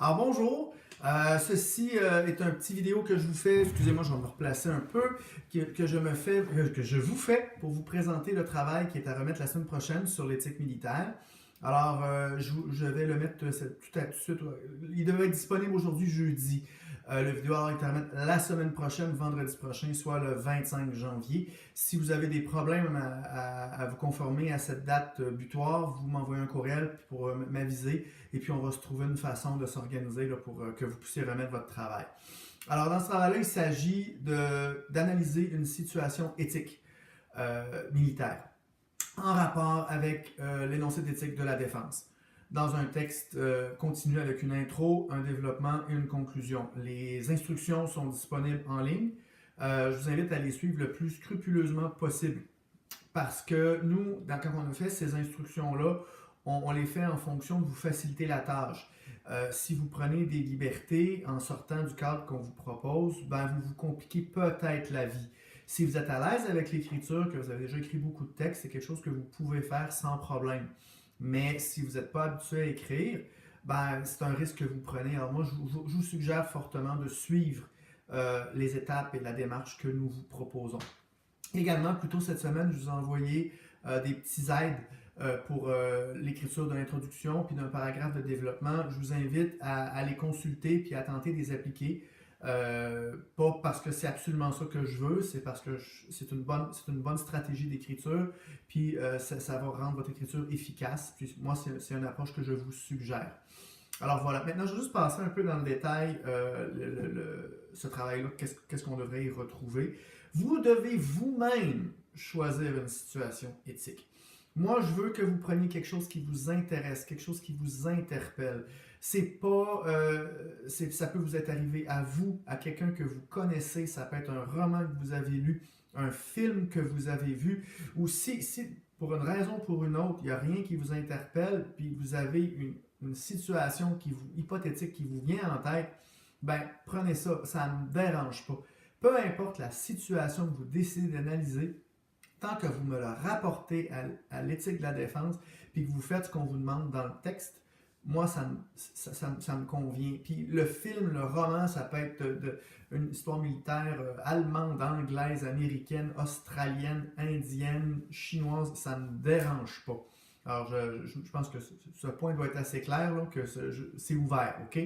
Alors bonjour, ceci est un petit vidéo que je vous fais, excusez-moi, je vais me replacer un peu, que je vous fais pour vous présenter le travail qui est à remettre la semaine prochaine sur l'éthique militaire. Alors, je vais le mettre tout de suite, il devrait être disponible aujourd'hui jeudi. Le vidéo va être à remettre la semaine prochaine, vendredi prochain, soit le 25 janvier. Si vous avez des problèmes à vous conformer à cette date butoir, vous m'envoyez un courriel pour m'aviser et puis on va se trouver une façon de s'organiser pour que vous puissiez remettre votre travail. Alors dans ce travail-là, il s'agit d'analyser une situation éthique militaire en rapport avec l'énoncé d'éthique de la défense. Dans un texte continu avec une intro, un développement et une conclusion. Les instructions sont disponibles en ligne. Je vous invite à les suivre le plus scrupuleusement possible parce que nous, quand on a fait ces instructions-là, on les fait en fonction de vous faciliter la tâche. Si vous prenez des libertés en sortant du cadre qu'on vous propose, ben vous vous compliquez peut-être la vie. Si vous êtes à l'aise avec l'écriture, que vous avez déjà écrit beaucoup de textes, c'est quelque chose que vous pouvez faire sans problème. Mais si vous n'êtes pas habitué à écrire, ben, c'est un risque que vous prenez. Alors moi, je vous suggère fortement de suivre les étapes et la démarche que nous vous proposons. Également, plus tôt cette semaine, je vous ai envoyé des petits aides pour l'écriture de l'introduction puis d'un paragraphe de développement. Je vous invite à les consulter puis à tenter de les appliquer. Pas parce que c'est absolument ça que je veux, c'est parce que c'est une bonne stratégie d'écriture, puis ça va rendre votre écriture efficace. Puis moi, c'est une approche que je vous suggère. Alors voilà, maintenant je vais juste passer un peu dans le détail ce travail-là, qu'est-ce qu'on devrait y retrouver. Vous devez vous-même choisir une situation éthique. Moi, je veux que vous preniez quelque chose qui vous intéresse, quelque chose qui vous interpelle. C'est pas, ça peut vous être arrivé à vous, à quelqu'un que vous connaissez. Ça peut être un roman que vous avez lu, un film que vous avez vu, ou si pour une raison ou pour une autre, il n'y a rien qui vous interpelle, puis vous avez une situation hypothétique qui vous vient en tête, ben prenez ça, ça ne me dérange pas. Peu importe la situation que vous décidez d'analyser, tant que vous me le rapportez à l'éthique de la défense, puis que vous faites ce qu'on vous demande dans le texte, moi, ça me convient. Puis le film, le roman, ça peut être une histoire militaire allemande, anglaise, américaine, australienne, indienne, chinoise, ça ne me dérange pas. Alors, je pense que ce point doit être assez clair, là, que c'est ouvert, OK?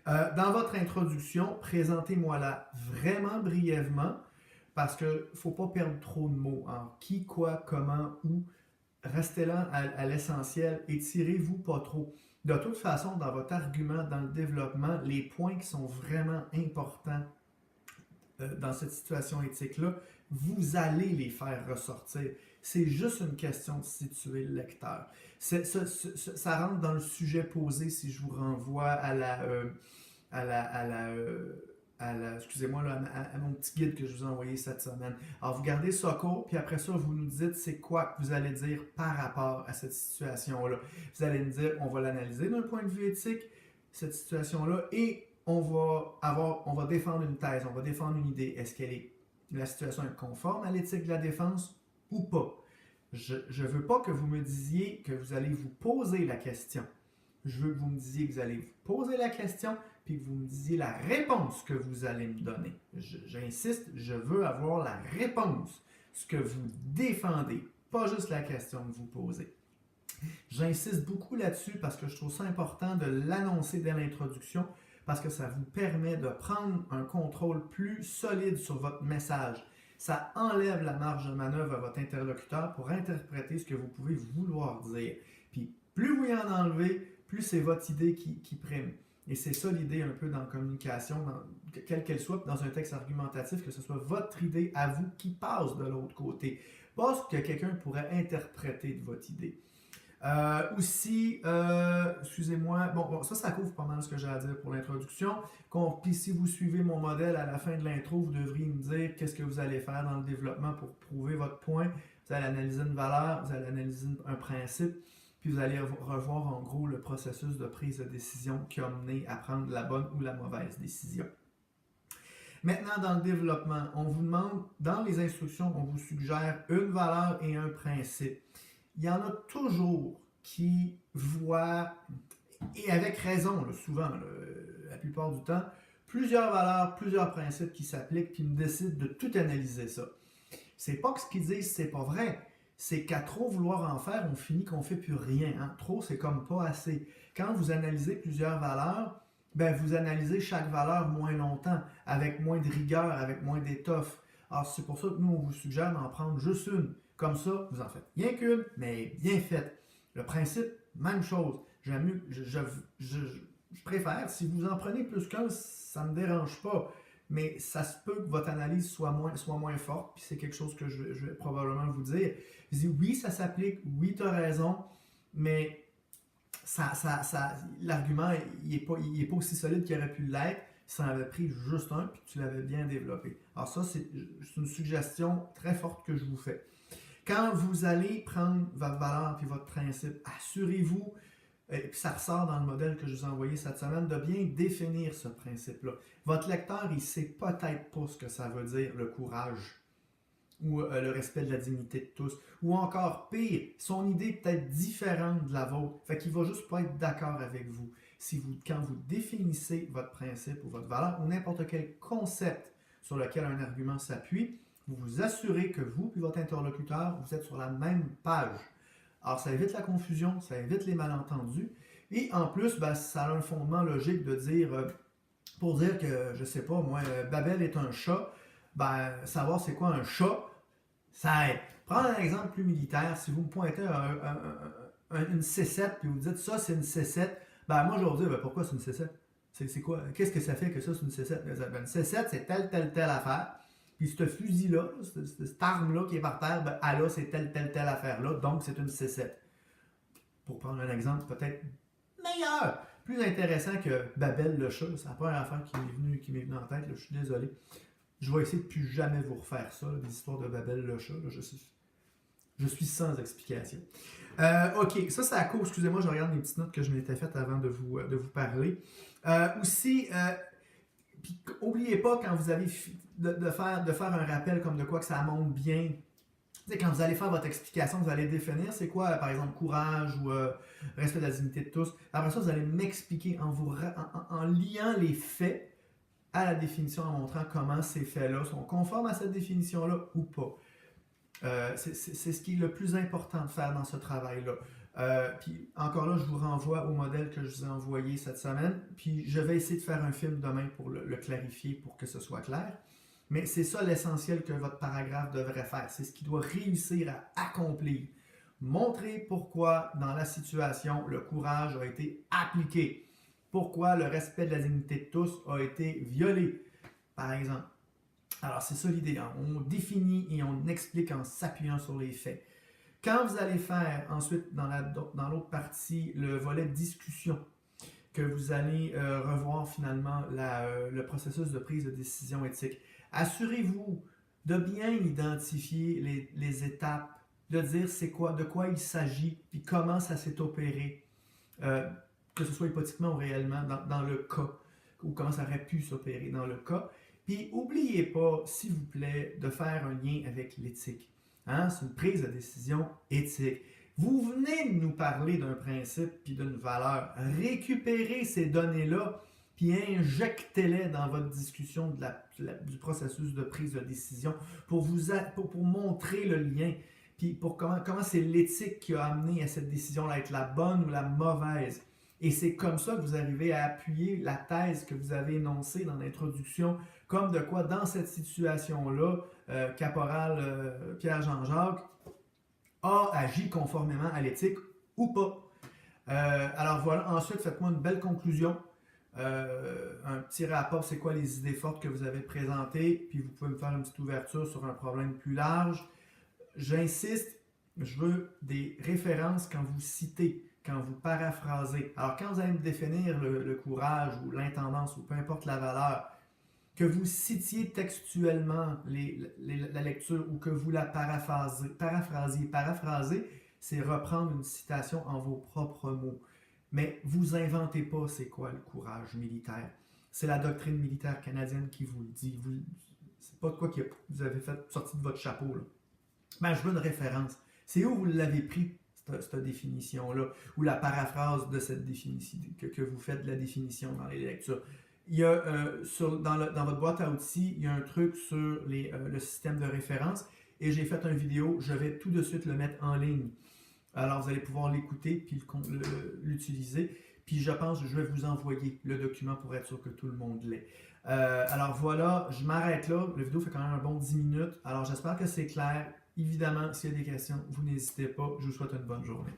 Dans votre introduction, présentez-moi-la vraiment brièvement, parce qu'il ne faut pas perdre trop de mots. En qui, quoi, comment, où. Restez là à l'essentiel, étirez-vous pas trop. De toute façon, dans votre argument, dans le développement, les points qui sont vraiment importants dans cette situation éthique-là, vous allez les faire ressortir. C'est juste une question de situer le lecteur. Ça rentre dans le sujet posé si je vous renvoie excusez-moi, là, à mon petit guide que je vous ai envoyé cette semaine. Alors, vous gardez ça court, puis après ça, vous nous dites c'est quoi que vous allez dire par rapport à cette situation-là. Vous allez nous dire, on va l'analyser d'un point de vue éthique, cette situation-là, et on va défendre une thèse, on va défendre une idée. Est-ce que la situation est conforme à l'éthique de la défense ou pas? Je ne veux pas que vous me disiez que vous allez vous poser la question. Je veux que vous me disiez que vous allez vous poser la question, puis que vous me disiez la réponse que vous allez me donner. J'insiste, je veux avoir la réponse, ce que vous défendez, pas juste la question que vous posez. J'insiste beaucoup là-dessus parce que je trouve ça important de l'annoncer dès l'introduction, parce que ça vous permet de prendre un contrôle plus solide sur votre message. Ça enlève la marge de manœuvre à votre interlocuteur pour interpréter ce que vous pouvez vouloir dire. Puis plus vous y en enlevez, plus c'est votre idée qui prime. Et c'est ça l'idée un peu dans la communication, quelle qu'elle soit, dans un texte argumentatif, que ce soit votre idée à vous qui passe de l'autre côté. Pas ce que quelqu'un pourrait interpréter de votre idée. Excusez-moi, bon, ça couvre pas mal ce que j'ai à dire pour l'introduction. Puis si vous suivez mon modèle à la fin de l'intro, vous devriez me dire qu'est-ce que vous allez faire dans le développement pour prouver votre point. Vous allez analyser une valeur, vous allez analyser un principe, puis vous allez revoir en gros le processus de prise de décision qui a mené à prendre la bonne ou la mauvaise décision. Maintenant, dans le développement, on vous demande, dans les instructions, on vous suggère une valeur et un principe. Il y en a toujours qui voient et avec raison, là, souvent, là, la plupart du temps, plusieurs valeurs, plusieurs principes qui s'appliquent, puis ils décident de tout analyser ça. C'est pas que ce qu'ils disent, c'est pas vrai. C'est qu'à trop vouloir en faire, on finit qu'on fait plus rien. Hein? Trop, c'est comme pas assez. Quand vous analysez plusieurs valeurs, ben vous analysez chaque valeur moins longtemps, avec moins de rigueur, avec moins d'étoffe. Alors c'est pour ça que nous, on vous suggère d'en prendre juste une. Comme ça, vous en faites rien qu'une, mais bien faite. Le principe, même chose. J'aime mieux, je préfère, si vous en prenez plus qu'un, ça ne me dérange pas. Mais ça se peut que votre analyse soit moins forte, puis c'est quelque chose que je vais probablement vous dire. Je dis oui, ça s'applique, oui, tu as raison, mais l'argument, il est pas aussi solide qu'il aurait pu l'être si ça en avait pris juste un, puis que tu l'avais bien développé. Alors ça, c'est une suggestion très forte que je vous fais. Quand vous allez prendre votre valeur puis votre principe, assurez-vous, et puis ça ressort dans le modèle que je vous ai envoyé cette semaine, de bien définir ce principe-là. Votre lecteur, il ne sait peut-être pas ce que ça veut dire, le courage, ou le respect de la dignité de tous, ou encore pire, son idée est peut-être différente de la vôtre, fait qu'il ne va juste pas être d'accord avec vous. Quand vous définissez votre principe ou votre valeur, ou n'importe quel concept sur lequel un argument s'appuie, vous vous assurez que vous et votre interlocuteur, vous êtes sur la même page. Alors, ça évite la confusion, ça évite les malentendus, et en plus, ben, ça a un fondement logique de dire, pour dire que, je sais pas, moi, Babel est un chat, ben, savoir c'est quoi un chat, ça aide. Prendre un exemple plus militaire, si vous me pointez une C7 puis vous dites ça c'est une C7, ben moi je vais vous dire ben, pourquoi c'est une C7? C'est quoi? Qu'est-ce que ça fait que ça c'est une C7? Ben, une C7 c'est telle affaire. Puis ce fusil-là, cette arme-là qui est par terre, ben, elle a c'est telle affaire-là, donc c'est une C7. Pour prendre un exemple peut-être meilleur, plus intéressant que Babel le chat, c'est la première affaire qui m'est venue en tête, là, je suis désolé. Je vais essayer de plus jamais vous refaire ça, là, des histoires de Babel le chat. Là, je suis sans explication. Ok, ça c'est à cause, excusez-moi, je regarde mes petites notes que je m'étais faites avant de vous parler. Aussi, puis n'oubliez pas quand vous avez de faire un rappel comme de quoi que ça monte bien. T'sais, quand vous allez faire votre explication, vous allez définir c'est quoi, par exemple, courage ou respect de la dignité de tous. Après ça, vous allez m'expliquer en liant les faits à la définition, en montrant comment ces faits-là sont conformes à cette définition-là ou pas. C'est ce qui est le plus important de faire dans ce travail-là. Puis encore là, je vous renvoie au modèle que je vous ai envoyé cette semaine. Puis je vais essayer de faire un film demain pour le clarifier, pour que ce soit clair. Mais c'est ça l'essentiel que votre paragraphe devrait faire. C'est ce qu'il doit réussir à accomplir. Montrer pourquoi, dans la situation, le courage a été appliqué. Pourquoi le respect de la dignité de tous a été violé, par exemple. Alors, c'est ça l'idée. Hein? On définit et on explique en s'appuyant sur les faits. Quand vous allez faire ensuite, dans l'autre partie, le volet discussion, que vous allez revoir finalement le processus de prise de décision éthique, assurez-vous de bien identifier les étapes, de dire de quoi il s'agit, puis comment ça s'est opéré. Que ce soit hypothétiquement ou réellement dans le cas, ou comment ça aurait pu s'opérer dans le cas. Puis, n'oubliez pas, s'il vous plaît, de faire un lien avec l'éthique. Hein? C'est une prise de décision éthique. Vous venez de nous parler d'un principe puis d'une valeur. Récupérez ces données-là puis injectez-les dans votre discussion du processus de prise de décision pour montrer le lien. Puis pour comment c'est l'éthique qui a amené à cette décision-là, être la bonne ou la mauvaise. Et c'est comme ça que vous arrivez à appuyer la thèse que vous avez énoncée dans l'introduction, comme de quoi, dans cette situation-là, Caporal Pierre-Jean-Jacques a agi conformément à l'éthique ou pas. Alors voilà, ensuite, faites-moi une belle conclusion. Un petit rapport, c'est quoi les idées fortes que vous avez présentées, puis vous pouvez me faire une petite ouverture sur un problème plus large. J'insiste, je veux des références quand vous citez, quand vous paraphrasez. Alors, quand vous allez me définir le courage ou l'intendance ou peu importe la valeur, que vous citiez textuellement la lecture ou que vous la paraphraser, c'est reprendre une citation en vos propres mots. Mais vous inventez pas c'est quoi le courage militaire. C'est la doctrine militaire canadienne qui vous le dit. C'est pas de quoi que vous avez fait sortir de votre chapeau. Là. Ben, je veux une référence. C'est où vous l'avez pris, cette définition-là, ou la paraphrase de cette définition, que vous faites de la définition dans les lectures. Il y a, dans votre boîte à outils, il y a un truc sur le système de référence, et j'ai fait une vidéo, je vais tout de suite le mettre en ligne. Alors, vous allez pouvoir l'écouter puis l'utiliser. Puis, je pense que je vais vous envoyer le document pour être sûr que tout le monde l'ait. Alors, voilà, je m'arrête là. La vidéo fait quand même un bon 10 minutes. Alors, j'espère que c'est clair. Évidemment, s'il y a des questions, vous n'hésitez pas. Je vous souhaite une bonne journée.